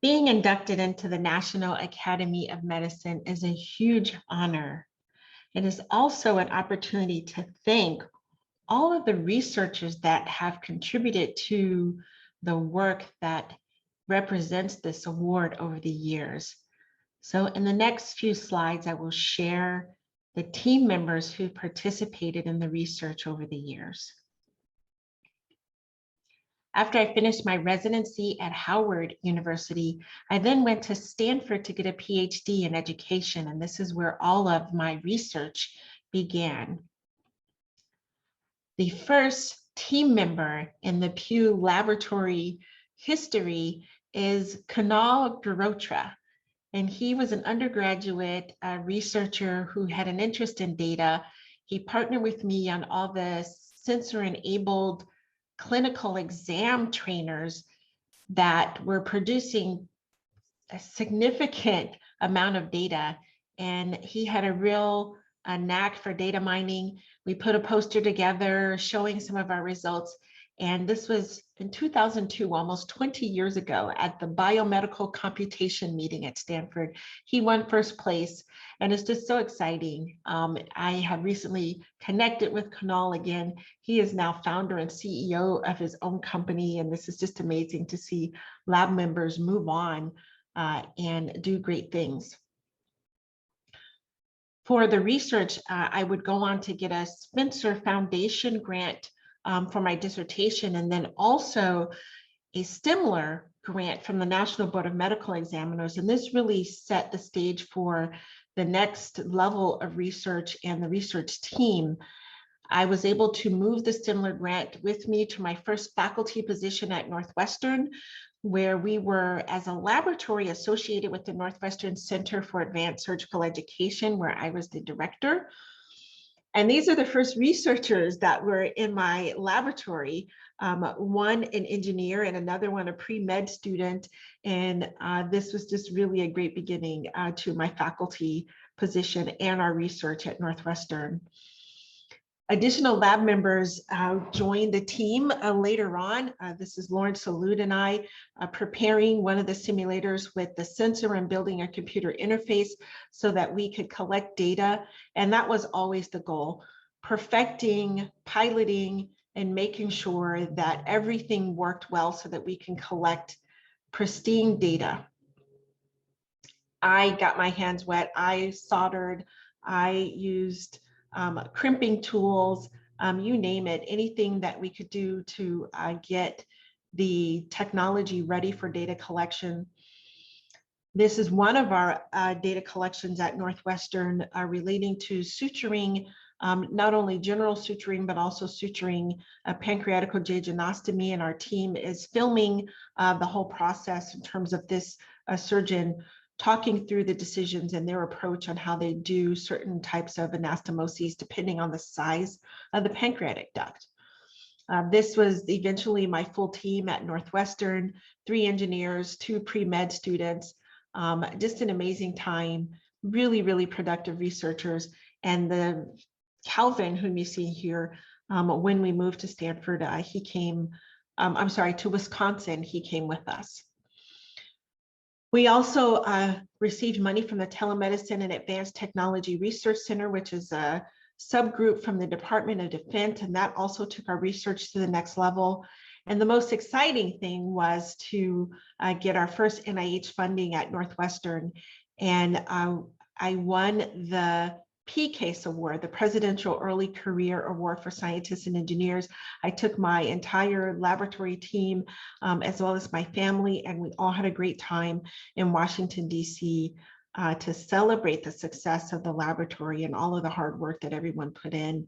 Being inducted into the National Academy of Medicine is a huge honor. It is also an opportunity to thank all of the researchers that have contributed to the work that represents this award over the years. So in the next few slides, I will share the team members who participated in the research over the years. After I finished my residency at Howard University, I then went to Stanford to get a PhD in education, and this is where all of my research began. The first team member in the Pugh Laboratory history is Kunal Girotra, and he was an undergraduate researcher who had an interest in data. He partnered with me on all the sensor-enabled clinical exam trainers that were producing a significant amount of data. And he had a real knack for data mining. We put a poster together showing some of our results. And this was in 2002, almost 20 years ago, at the biomedical computation meeting at Stanford. He won first place, and it's just so exciting. I have recently connected with Kunal again. He is now founder and CEO of his own company, and this is just amazing to see lab members move on and do great things. For the research, I would go on to get a Spencer Foundation grant for my dissertation, and then also a Stimler grant from the National Board of Medical Examiners. And this really set the stage for the next level of research and the research team. I was able to move the Stimler grant with me to my first faculty position at Northwestern, where we were as a laboratory associated with the Northwestern Center for Advanced Surgical Education, where I was the director. And these are the first researchers that were in my laboratory, one an engineer and another one a pre-med student. And this was just really a great beginning to my faculty position and our research at Northwestern. Additional lab members joined the team later on. This is Lauren Salud and I preparing one of the simulators with the sensor and building a computer interface so that we could collect data. And that was always the goal, perfecting, piloting, and making sure that everything worked well so that we can collect pristine data. I got my hands wet. I soldered, I used crimping tools, you name it, anything that we could do to get the technology ready for data collection. This is one of our data collections at Northwestern relating to suturing, not only general suturing, but also suturing pancreatic jejunostomy. And our team is filming the whole process in terms of this surgeon talking through the decisions and their approach on how they do certain types of anastomoses depending on the size of the pancreatic duct. This was eventually my full team at Northwestern, 3 engineers, 2 pre-med students, just an amazing time, really, really productive researchers. And the Calvin, whom you see here, when we moved to Stanford, he came, to Wisconsin, he came with us. We also received money from the Telemedicine and Advanced Technology Research Center, which is a subgroup from the Department of Defense, and that also took our research to the next level. And the most exciting thing was to get our first NIH funding at Northwestern, and I won the PCASE Award, the Presidential Early Career Award for Scientists and Engineers. I took my entire laboratory team as well as my family, and we all had a great time in Washington, D.C. To celebrate the success of the laboratory and all of the hard work that everyone put in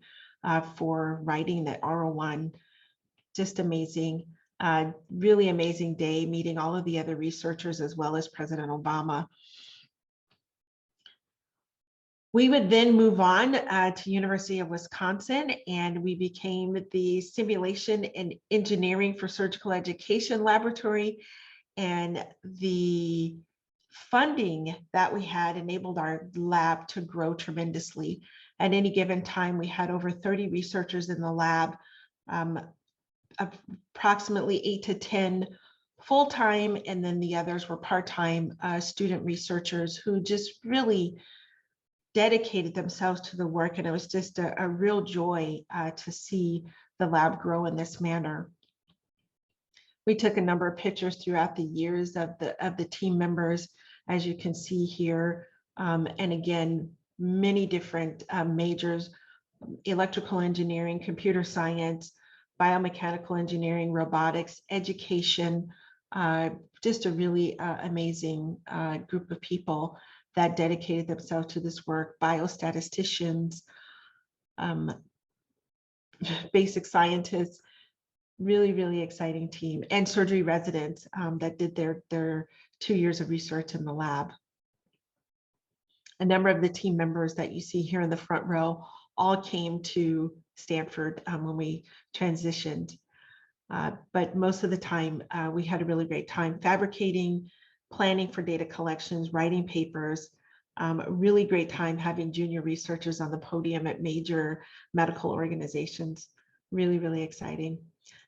for writing that R01. Just amazing, really amazing day, meeting all of the other researchers as well as President Obama. We would then move on to University of Wisconsin, and we became the Simulation and Engineering for Surgical Education Laboratory. And the funding that we had enabled our lab to grow tremendously. At any given time, we had over 30 researchers in the lab, approximately 8 to 10 full-time, and then the others were part-time student researchers who just really dedicated themselves to the work. And it was just a real joy to see the lab grow in this manner. We took a number of pictures throughout the years of the team members, as you can see here. And again, many different majors: electrical engineering, computer science, biomechanical engineering, robotics, education, just a really amazing group of people that dedicated themselves to this work: biostatisticians, basic scientists. Really, really exciting team, and surgery residents that did their 2 years of research in the lab. A number of the team members that you see here in the front row all came to Stanford when we transitioned. But most of the time, we had a really great time fabricating, planning for data collections, writing papers. A really great time having junior researchers on the podium at major medical organizations. Really, really exciting.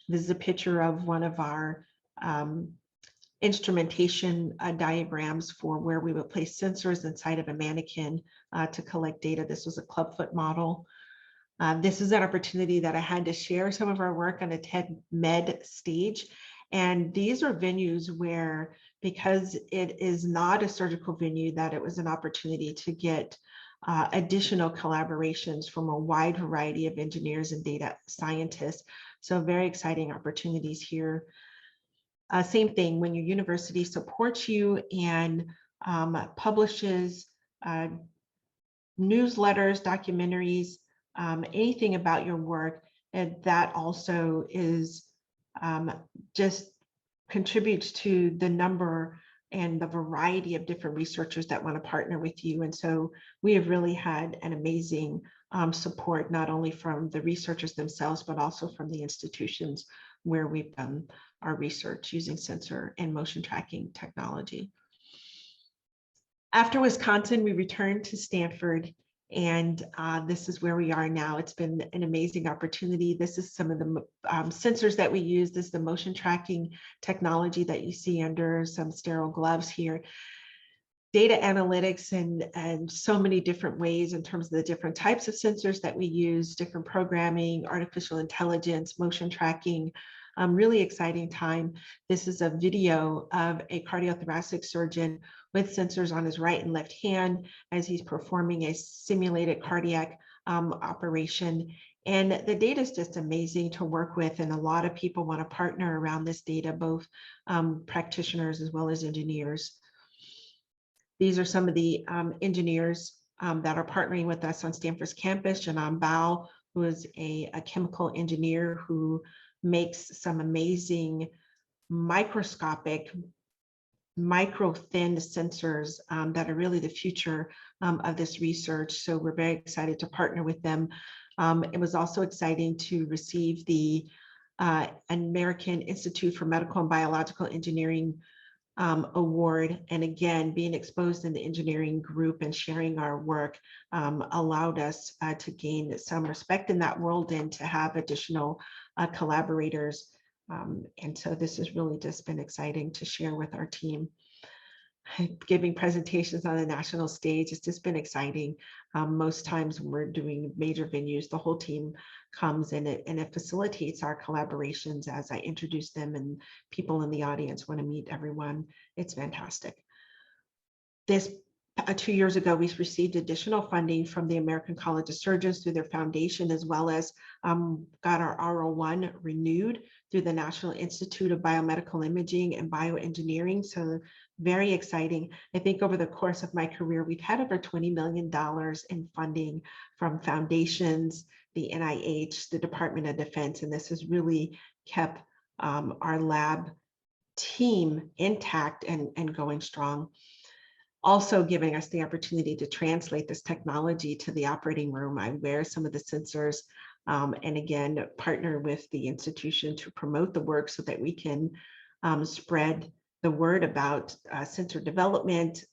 This is a picture of one of our instrumentation diagrams for where we would place sensors inside of a mannequin to collect data. This was a clubfoot model. This is an opportunity that I had to share some of our work on a TED Med stage. And these are venues where, because it is not a surgical venue, that it was an opportunity to get additional collaborations from a wide variety of engineers and data scientists. So very exciting opportunities here. Same thing, when your university supports you and publishes newsletters, documentaries, anything about your work, and that also is just contributes to the number and the variety of different researchers that want to partner with you. And so we have really had an amazing support, not only from the researchers themselves, but also from the institutions where we've done our research using sensor and motion tracking technology. After Wisconsin, we returned to Stanford, and this is where we are now. It's been an amazing opportunity. This is some of the sensors that we use. This is the motion tracking technology that you see under some sterile gloves here. Data analytics and so many different ways in terms of the different types of sensors that we use, different programming, artificial intelligence, motion tracking. Really exciting time. This is a video of a cardiothoracic surgeon with sensors on his right and left hand as he's performing a simulated cardiac operation. And the data is just amazing to work with, and a lot of people want to partner around this data, both practitioners as well as engineers. These are some of the engineers that are partnering with us on Stanford's campus. Janan Bao, who is a chemical engineer who makes some amazing microscopic, micro-thin sensors that are really the future of this research. So we're very excited to partner with them. It was also exciting to receive the American Institute for Medical and Biological Engineering award. And again, being exposed in the engineering group and sharing our work allowed us to gain some respect in that world and to have additional collaborators. And so this has really just been exciting to share with our team. Giving presentations on the national stage, it's just been exciting. Most times when we're doing major venues, the whole team comes and it facilitates our collaborations as I introduce them, and people in the audience want to meet everyone. It's fantastic. This 2 years ago, we received additional funding from the American College of Surgeons through their foundation, as well as got our R01 renewed through the National Institute of Biomedical Imaging and Bioengineering. So very exciting. I think over the course of my career, we've had over $20 million in funding from foundations, the NIH, the Department of Defense, and this has really kept our lab team intact and going strong. Also giving us the opportunity to translate this technology to the operating room. I wear some of the sensors and again, partner with the institution to promote the work so that we can spread the word about sensor development,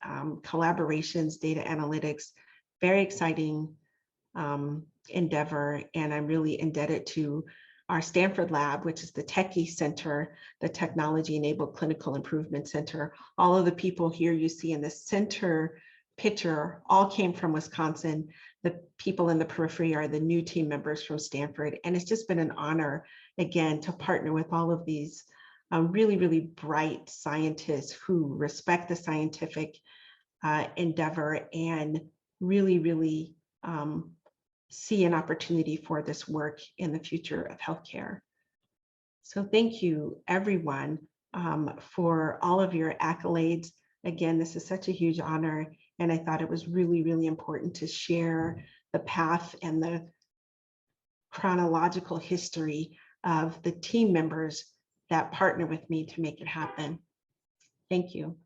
collaborations, data analytics. Very exciting endeavor, and I'm really indebted to our Stanford lab, which is the Techie Center, the Technology Enabled Clinical Improvement Center. All of the people here you see in the center picture all came from Wisconsin. The people in the periphery are the new team members from Stanford. And it's just been an honor, again, to partner with all of these really, really bright scientists who respect the scientific endeavor and really, really see an opportunity for this work in the future of healthcare. So thank you, everyone, for all of your accolades. Again, this is such a huge honor, and I thought it was really, really important to share the path and the chronological history of the team members that partner with me to make it happen. Thank you.